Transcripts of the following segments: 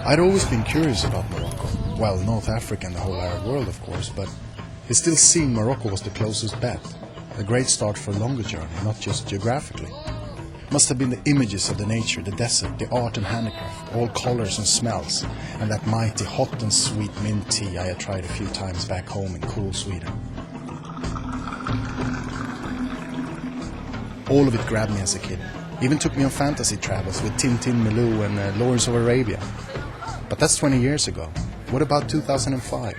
I'd always been curious about Morocco. Well, North Africa and the whole Arab world, of course, but it still seemed Morocco was the closest bet. A great start for a longer journey, not just geographically. Must have been the images of the nature, the desert, the art and handicraft, all colors and smells, and that mighty hot and sweet mint tea I had tried a few times back home in cool Sweden. All of it grabbed me as a kid. Even took me on fantasy travels with Tintin, Milou and Lawrence of Arabia. But that's 20 years ago. What about 2005?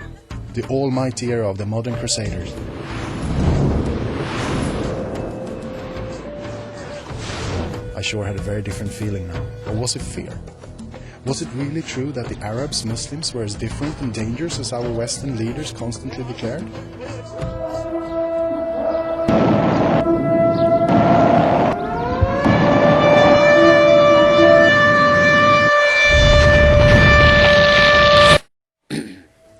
The almighty era of the modern crusaders. I sure had a very different feeling now. Or was it fear? Was it really true that the Arabs, Muslims were as different and dangerous as our Western leaders constantly declared?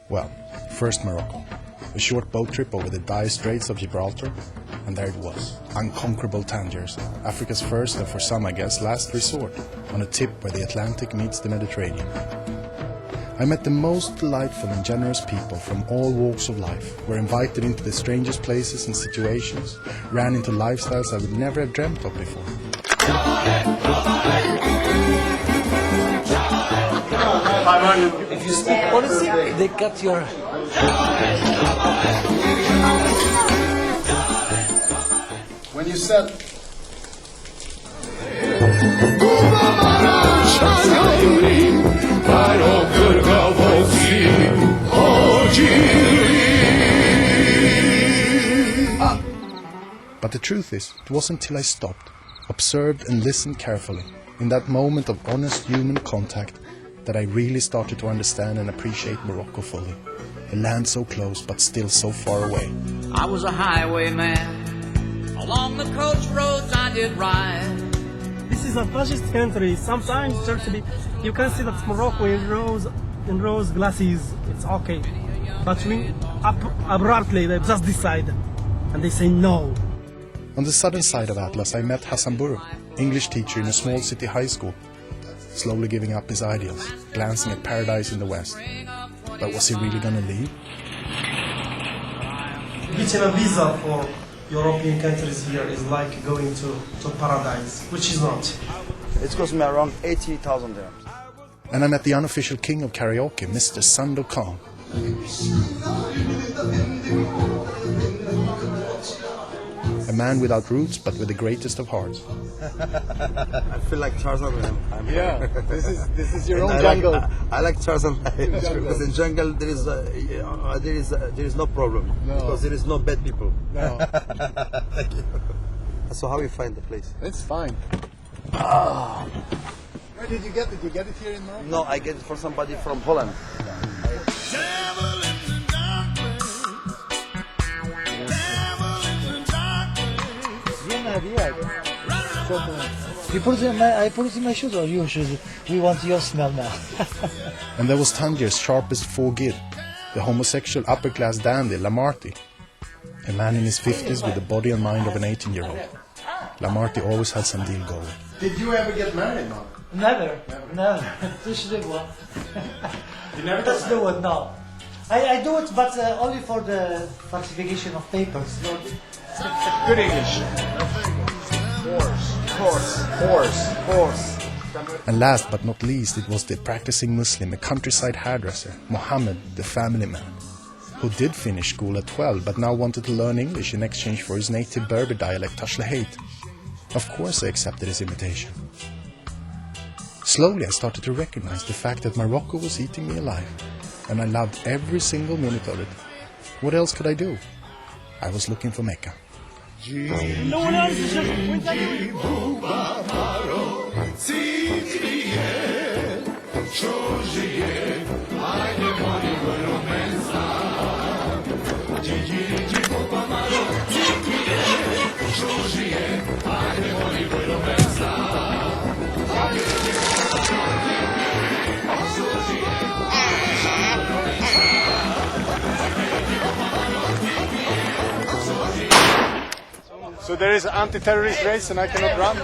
Well, first Morocco. A short boat trip over the dire straits of Gibraltar, and there it was, unconquerable Tangiers, Africa's first and for some I guess last resort, on a tip where the Atlantic meets the Mediterranean. I met the most delightful and generous people from all walks of life, were invited into the strangest places and situations, ran into lifestyles I would never have dreamt of before. If you speak policy, they cut your... When you said... But the truth is, it wasn't until I stopped, observed and listened carefully, in that moment of honest human contact, that I really started to understand and appreciate Morocco fully. A land so close but still so far away. I was a highwayman. Along the coast roads I did ride. This is a fascist country. Sometimes certainly you can see that Morocco in rose glasses, it's okay. But when abruptly they just decide and they say no. On the southern side of Atlas I met Hassan Buru, English teacher in a small city high school, slowly giving up his ideals, glancing at paradise in the west. But was he really gonna leave? Getting a visa for European countries here is like going to paradise, which is not. It cost me around 80,000 dirhams. And I met the unofficial king of karaoke, Mr. Sando Khan. A man without roots, but with the greatest of hearts. I feel like Tarzan. Yeah, this is your own jungle. I like Tarzan because in jungle there is no problem because there is no bad people. No. Thank you. So how you find the place? It's fine. Where did you get it? Did you get it here in Morocco? No, I get it for somebody from Holland. You put it in I put it in my shoes or your shoes? We want your smell now. And there was Tangier's sharpest four-gid, the homosexual upper-class dandy, Lamarty. A man in his 50s with the body and mind of an 18-year-old. Lamarty always had some deal going. Did you ever get married, Mark? Never. You never Let's do it now. I do it, but only for the falsification of papers. Good English. Horse. And last but not least, it was the practicing Muslim, a countryside hairdresser, Mohammed, the family man, who did finish school at 12 but now wanted to learn English in exchange for his native Berber dialect, Tashlahate. Of course I accepted his invitation. Slowly I started to recognize the fact that Morocco was eating me alive, and I loved every single minute of it. What else could I do? I was looking for Mecca. So there is an anti-terrorist race and I cannot run?